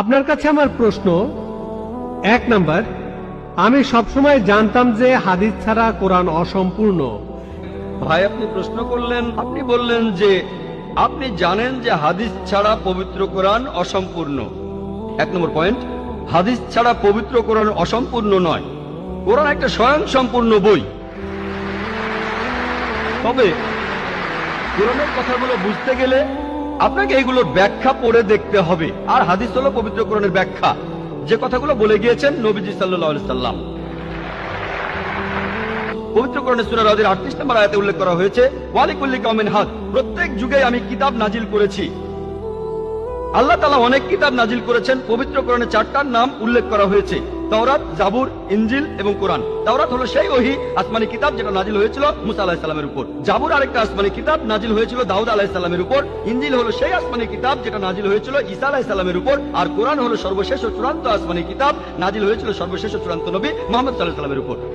আপনার কাছে আমার প্রশ্ন, 1 নাম্বার, আমি সবসময় জানতাম যে হাদিস ছাড়া কোরআন অসম্পূর্ণ। ভাই আপনি প্রশ্ন করলেন, আপনি বললেন যে আপনি জানেন যে হাদিস ছাড়া পবিত্র কোরআন অসম্পূর্ণ। 1 নম্বর পয়েন্ট, হাদিস ছাড়া পবিত্র কোরআন অসম্পূর্ণ নয়, কোরআন একটা স্বয়ং সম্পূর্ণ বই। তবে কোরআনের কথাগুলো বুঝতে গেলে আপনাকে এগুলোর ব্যাখ্যা পড়ে দেখতে হবে। আর হাদিস হলো পবিত্র কোরআনের ব্যাখ্যা, যে কথাগুলো বলে গিয়েছেন নবীজি সাল্লাল্লাহু আলাইহি সাল্লাম। পবিত্র কোরআনের সূরা রাদের 38 নম্বর আয়াতে উল্লেখ করা হয়েছে, ওয়ালিকুল্লি কওমিন হাদ, প্রত্যেক যুগে আমি কিতাব নাজিল করেছি। আল্লাহ তাআলা অনেক কিতাব নাজিল করেছেন। পবিত্র কোরআনে 4টার নাম উল্লেখ করা হয়েছে, তাওরাত, জাবুর, ইনজিল এবং কোরআন। তাওরাত হলো সেই ওহী আসমানি কিতাব যেটা নাজিল হয়েছিল মুসা আলাইহিস সালামের উপর। জাবুর আরেকটা আসমানি কিতাব নাজিল হয়েছিল দাউদ আলাইহিস সালামের উপর। ইনজিল হলো সেই আসমানি কিতাব যেটা নাজিল হয়েছিল ঈসা আলাইহিস সালামের উপর। আর কোরআন হলো সর্বশেষ ও চূড়ান্ত আসমানি কিতাব, নাজিল হয়েছিল সর্বশেষ ও চূড়ান্ত নবী মুহাম্মদ সাল্লাল্লাহু আলাইহি সাল্লামের উপর।